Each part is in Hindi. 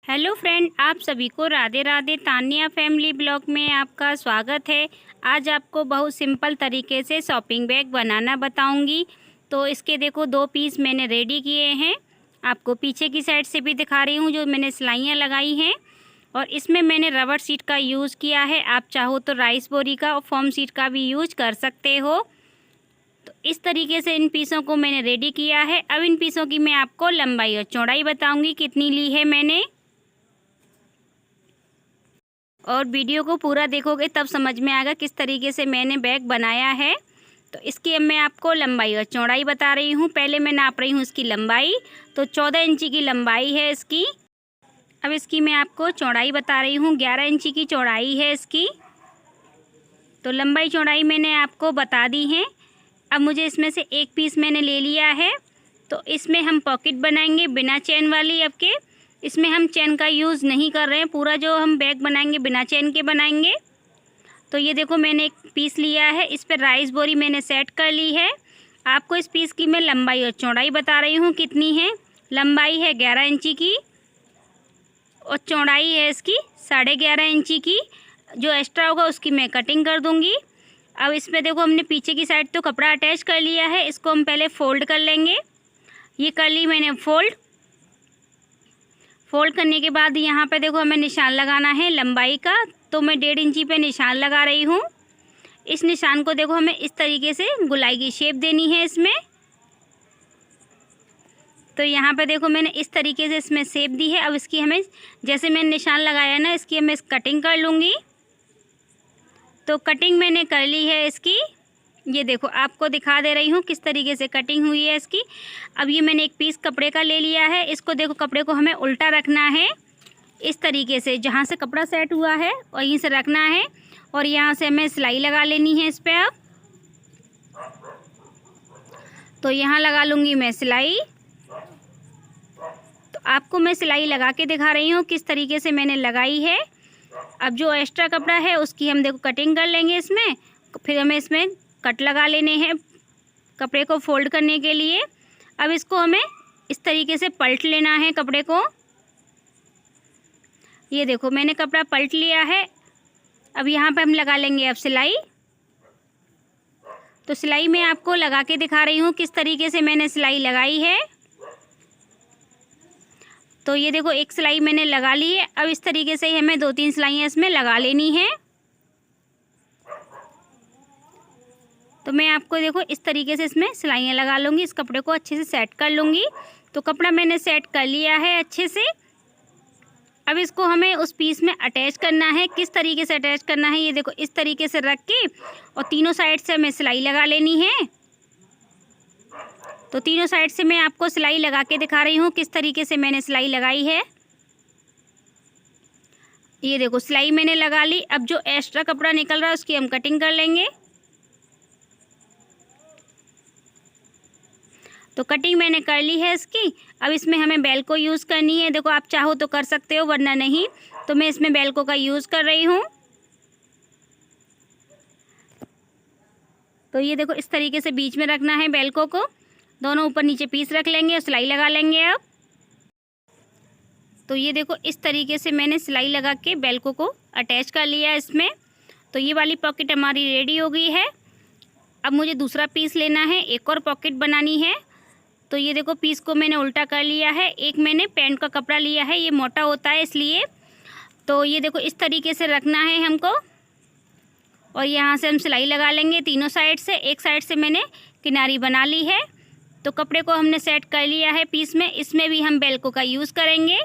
हेलो फ्रेंड, आप सभी को राधे राधे। तान्या फैमिली ब्लॉग में आपका स्वागत है। आज आपको बहुत सिंपल तरीके से शॉपिंग बैग बनाना बताऊंगी। तो इसके देखो 2 पीस मैंने रेडी किए हैं। आपको पीछे की साइड से भी दिखा रही हूँ जो मैंने सिलाइयाँ लगाई हैं। और इसमें मैंने रबर शीट का यूज़ किया है। आप चाहो तो राइस बोरी का और फोम शीट का भी यूज़ कर सकते हो। तो इस तरीके से इन पीसों को मैंने रेडी किया है। अब इन पीसों की मैं आपको लंबाई और चौड़ाई बताऊँगी कितनी ली है मैंने। और वीडियो को पूरा देखोगे तब समझ में आएगा किस तरीके से मैंने बैग बनाया है। तो इसकी अब मैं आपको लंबाई और चौड़ाई बता रही हूँ। पहले मैं नाप रही हूँ इसकी लंबाई। तो 14 इंची की लंबाई है इसकी। अब इसकी मैं आपको चौड़ाई बता रही हूँ। 11 इंची की चौड़ाई है इसकी। तो लंबाई चौड़ाई मैंने आपको बता दी है। अब मुझे इसमें से एक पीस मैंने ले लिया है। तो इसमें हम पॉकेट बनाएंगे बिना चैन वाली। अब के इसमें हम चैन का यूज़ नहीं कर रहे हैं। पूरा जो हम बैग बनाएंगे बिना चैन के बनाएंगे। तो ये देखो मैंने एक पीस लिया है। इस पर राइस बोरी मैंने सेट कर ली है। आपको इस पीस की मैं लंबाई और चौड़ाई बता रही हूँ कितनी है। लंबाई है 11 इंची की और चौड़ाई है इसकी 11.5 इंची की। जो एक्स्ट्रा होगा उसकी मैं कटिंग कर दूँगी। अब इसमें देखो हमने पीछे की साइड तो कपड़ा अटैच कर लिया है। इसको हम पहले फ़ोल्ड कर लेंगे। ये कर ली मैंने फ़ोल्ड करने के बाद यहाँ पे देखो हमें निशान लगाना है लंबाई का। तो मैं 1.5 इंची पे निशान लगा रही हूँ। इस निशान को देखो हमें इस तरीके से गोलाई की शेप देनी है इसमें। तो यहाँ पे देखो मैंने इस तरीके से इसमें शेप दी है। अब इसकी हमें जैसे मैंने निशान लगाया ना इसकी मैं कटिंग कर लूँगी। तो कटिंग मैंने कर ली है इसकी। ये देखो आपको दिखा दे रही हूँ किस तरीके से कटिंग हुई है इसकी। अब ये मैंने एक पीस कपड़े का ले लिया है। इसको देखो कपड़े को हमें उल्टा रखना है इस तरीके से। जहाँ से कपड़ा सेट हुआ है वहीं से रखना है। और यहाँ से हमें सिलाई लगा लेनी है इस पर। अब तो यहाँ लगा लूँगी मैं सिलाई। तो आपको मैं सिलाई लगा के दिखा रही हूँ किस तरीके से मैंने लगाई है। अब जो एक्स्ट्रा कपड़ा है उसकी हम देखो कटिंग कर लेंगे इसमें। फिर हमें इसमें कट लगा लेने हैं कपड़े को फोल्ड करने के लिए। अब इसको हमें इस तरीके से पलट लेना है कपड़े को। ये देखो मैंने कपड़ा पलट लिया है। अब यहाँ पे हम लगा लेंगे अब सिलाई। तो सिलाई मैं आपको लगा के दिखा रही हूँ किस तरीके से मैंने सिलाई लगाई है। तो ये देखो एक सिलाई मैंने लगा ली है। अब इस तरीके से ही हमें 2-3 सिलाइयाँ इसमें लगा लेनी है। तो मैं आपको देखो इस तरीके से इसमें सिलाइयाँ लगा लूँगी। इस कपड़े को अच्छे से सेट कर लूँगी। तो कपड़ा मैंने सेट कर लिया है अच्छे से। अब इसको हमें उस पीस में अटैच करना है। किस तरीके से अटैच करना है ये देखो इस तरीके से रख के और तीनों साइड से हमें सिलाई लगा लेनी है। तो तीनों साइड से मैं आपको सिलाई लगा के दिखा रही हूँ किस तरीके से मैंने सिलाई लगाई है। ये देखो सिलाई मैंने लगा ली। अब जो एक्स्ट्रा कपड़ा निकल रहा है उसकी हम कटिंग कर लेंगे। तो कटिंग मैंने कर ली है इसकी। अब इसमें हमें बेल्को यूज़ करनी है। देखो आप चाहो तो कर सकते हो वरना नहीं। तो मैं इसमें बेल्को का यूज़ कर रही हूँ। तो ये देखो इस तरीके से बीच में रखना है बेल्को को। दोनों ऊपर नीचे पीस रख लेंगे और सिलाई लगा लेंगे। अब तो ये देखो इस तरीके से मैंने सिलाई लगा के बेल्को को अटैच कर लिया है इसमें। तो ये वाली पॉकेट हमारी रेडी हो गई है। अब मुझे दूसरा पीस लेना है, एक और पॉकेट बनानी है। तो ये देखो पीस को मैंने उल्टा कर लिया है। एक मैंने पैंट का कपड़ा लिया है, ये मोटा होता है इसलिए। तो ये देखो इस तरीके से रखना है हमको। और यहाँ से हम सिलाई लगा लेंगे तीनों साइड से। एक साइड से मैंने किनारी बना ली है। तो कपड़े को हमने सेट कर लिया है पीस में। इसमें भी हम बेल्को का यूज़ करेंगे।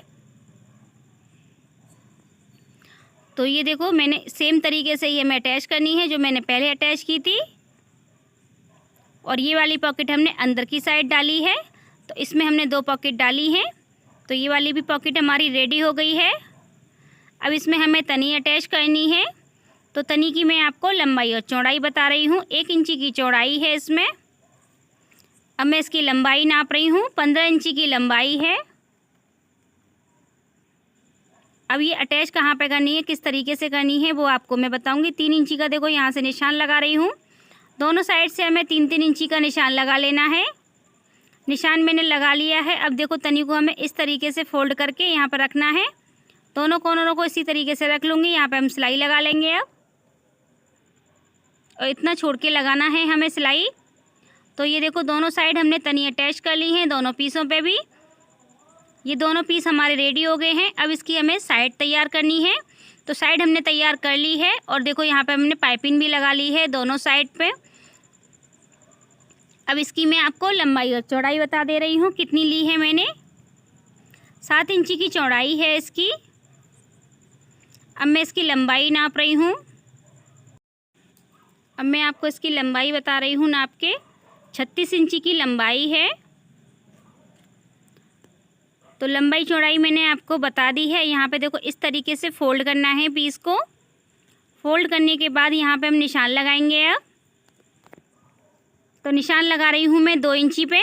तो ये देखो मैंने सेम तरीके से ये हमें अटैच करनी है जो मैंने पहले अटैच की थी। और ये वाली पॉकेट हमने अंदर की साइड डाली है। तो इसमें हमने 2 पॉकेट डाली हैं। तो ये वाली भी पॉकेट हमारी रेडी हो गई है। अब इसमें हमें तनी अटैच करनी है। तो तनी की मैं आपको लंबाई और चौड़ाई बता रही हूँ। 1 इंची की चौड़ाई है इसमें। अब मैं इसकी लंबाई नाप रही हूँ। 15 इंची की लंबाई है। अब ये अटैच कहाँ पे करनी है किस तरीके से करनी है वो आपको मैं बताऊँगी। 3 इंची का देखो यहाँ से निशान लगा रही हूँ। दोनों साइड से हमें 3-3 इंची का निशान लगा लेना है। निशान मैंने लगा लिया है। अब देखो तनी को हमें इस तरीके से फोल्ड करके यहाँ पर रखना है दोनों कॉर्नरों को इसी तरीके से रख लूँगी। यहाँ पे हम सिलाई लगा लेंगे अब, और इतना छोड़ के लगाना है हमें सिलाई। तो ये देखो दोनों साइड हमने तनी अटैच कर ली हैं, दोनों पीसों पे भी। ये दोनों पीस हमारे रेडी हो गए हैं। अब इसकी हमें साइड तैयार करनी है। तो साइड हमने तैयार कर ली है, और देखो यहाँ पे हमने पाइपिंग भी लगा ली है दोनों साइड पे। अब इसकी मैं आपको लंबाई और चौड़ाई बता दे रही हूँ कितनी ली है मैंने। 7 इंची की चौड़ाई है इसकी। अब मैं इसकी लंबाई नाप रही हूँ। अब मैं आपको इसकी लंबाई बता रही हूँ नाप के। 36 इंची की लंबाई है। तो लंबाई चौड़ाई मैंने आपको बता दी है। यहाँ पे देखो इस तरीके से फोल्ड करना है पीस को। फोल्ड करने के बाद यहाँ पे हम निशान लगाएंगे अब। तो निशान लगा रही हूँ मैं 2 इंची पे।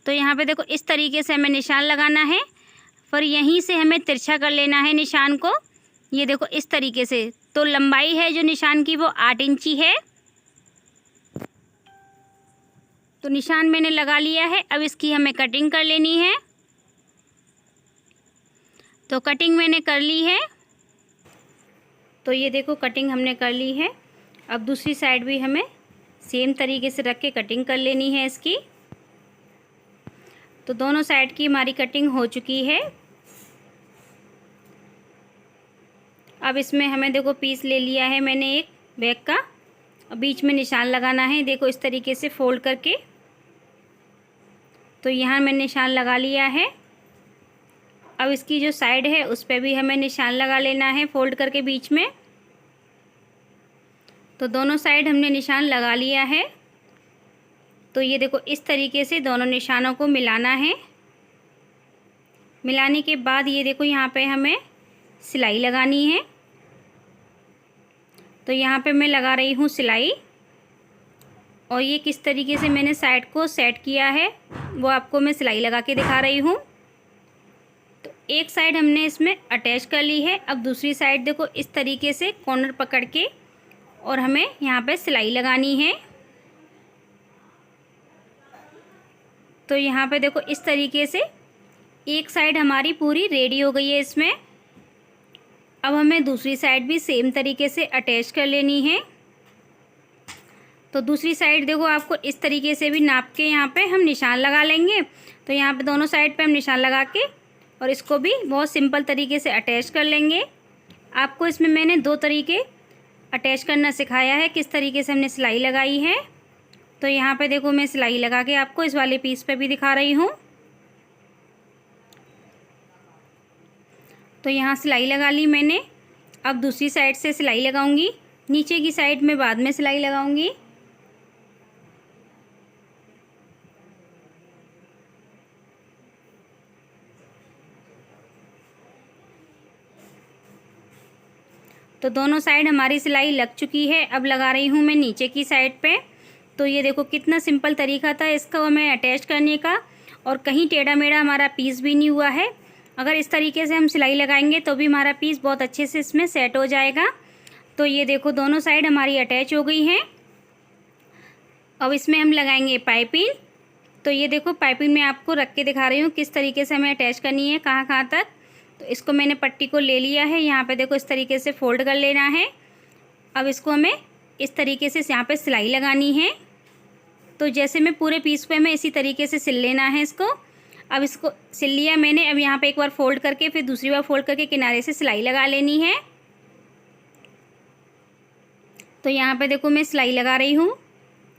तो यहाँ पे देखो इस तरीके से हमें निशान लगाना है, फिर यहीं से हमें तिरछा कर लेना है निशान को। ये देखो इस तरीके से। तो लंबाई है जो निशान की वो 8 इंची है। तो निशान मैंने लगा लिया है। अब इसकी हमें कटिंग कर लेनी है। तो कटिंग मैंने कर ली है। तो ये देखो कटिंग हमने कर ली है। अब दूसरी साइड भी हमें सेम तरीके से रख के कटिंग कर लेनी है इसकी। तो दोनों साइड की हमारी कटिंग हो चुकी है। अब इसमें हमें देखो पीस ले लिया है मैंने एक बैग का। अब बीच में निशान लगाना है, देखो इस तरीके से फोल्ड करके। तो यहाँ मैंने निशान लगा लिया है। अब इसकी जो साइड है उस पर भी हमें निशान लगा लेना है फोल्ड करके बीच में। तो दोनों साइड हमने निशान लगा लिया है। तो ये देखो इस तरीके से दोनों निशानों को मिलाना है। मिलाने के बाद ये देखो यहाँ पे हमें सिलाई लगानी है। तो यहाँ पे मैं लगा रही हूँ सिलाई, और ये किस तरीके से मैंने साइड को सेट किया है वो आपको मैं सिलाई लगा के दिखा रही हूँ। तो एक साइड हमने इसमें अटैच कर ली है। अब दूसरी साइड देखो इस तरीके से कॉर्नर पकड़ के और हमें यहाँ पे सिलाई लगानी है। तो यहाँ पे देखो इस तरीके से एक साइड हमारी पूरी रेडी हो गई है इसमें। अब हमें दूसरी साइड भी सेम तरीके से अटैच कर लेनी है। तो दूसरी साइड देखो आपको इस तरीके से भी नाप के यहाँ पे हम निशान लगा लेंगे। तो यहाँ पे दोनों साइड पे हम निशान लगा के और इसको भी बहुत सिंपल तरीके से अटैच कर लेंगे। आपको इसमें मैंने 2 तरीके अटैच करना सिखाया है, किस तरीके से हमने सिलाई लगाई है। तो यहाँ पे देखो मैं सिलाई लगा के आपको इस वाले पीस पे भी दिखा रही हूँ। तो यहाँ सिलाई लगा ली मैंने। अब दूसरी साइड से सिलाई लगाऊंगी। नीचे की साइड में बाद में सिलाई लगाऊंगी। तो दोनों साइड हमारी सिलाई लग चुकी है। अब लगा रही हूँ मैं नीचे की साइड पे। तो ये देखो कितना सिंपल तरीका था इसका हमें अटैच करने का, और कहीं टेढ़ा मेढ़ा हमारा पीस भी नहीं हुआ है। अगर इस तरीके से हम सिलाई लगाएंगे तो भी हमारा पीस बहुत अच्छे से इसमें सेट हो जाएगा। तो ये देखो दोनों साइड हमारी अटैच हो गई हैं। अब इसमें हम लगाएंगे पाइपिंग। तो ये देखो पाइपिंग मैं आपको रख के दिखा रही हूँ किस तरीके से हमें अटैच करनी है, कहाँ कहाँ तक। तो इसको मैंने पट्टी को ले लिया है। यहाँ पे देखो इस तरीके से फोल्ड कर लेना है। अब इसको हमें इस तरीके से यहाँ पे सिलाई लगानी है। तो जैसे मैं पूरे पीस पे हमें इसी तरीके से सिल लेना है इसको। अब इसको सिल लिया मैंने। अब यहाँ पे एक बार फोल्ड करके फिर दूसरी बार फोल्ड करके किनारे से सिलाई लगा लेनी है। तो यहाँ पे देखो मैं सिलाई लगा रही हूँ।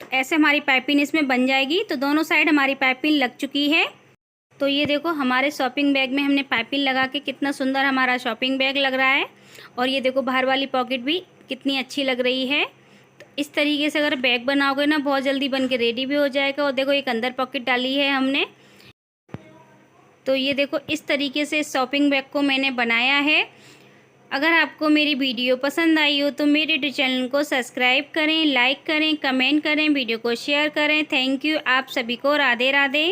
तो ऐसे हमारी पाइपिंग इसमें बन जाएगी। तो दोनों साइड हमारी पाइपिंग लग चुकी है। तो ये देखो हमारे शॉपिंग बैग में हमने पाइपिंग लगा के कितना सुंदर हमारा शॉपिंग बैग लग रहा है। और ये देखो बाहर वाली पॉकेट भी कितनी अच्छी लग रही है। तो इस तरीके से अगर बैग बनाओगे ना बहुत जल्दी बन के रेडी भी हो जाएगा। और देखो एक अंदर पॉकेट डाली है हमने। तो ये देखो इस तरीके से शॉपिंग बैग को मैंने बनाया है। अगर आपको मेरी वीडियो पसंद आई हो तो मेरे चैनल को सब्सक्राइब करें, लाइक करें, कमेंट करें, वीडियो को शेयर करें। Thank you. आप सभी को राधे राधे।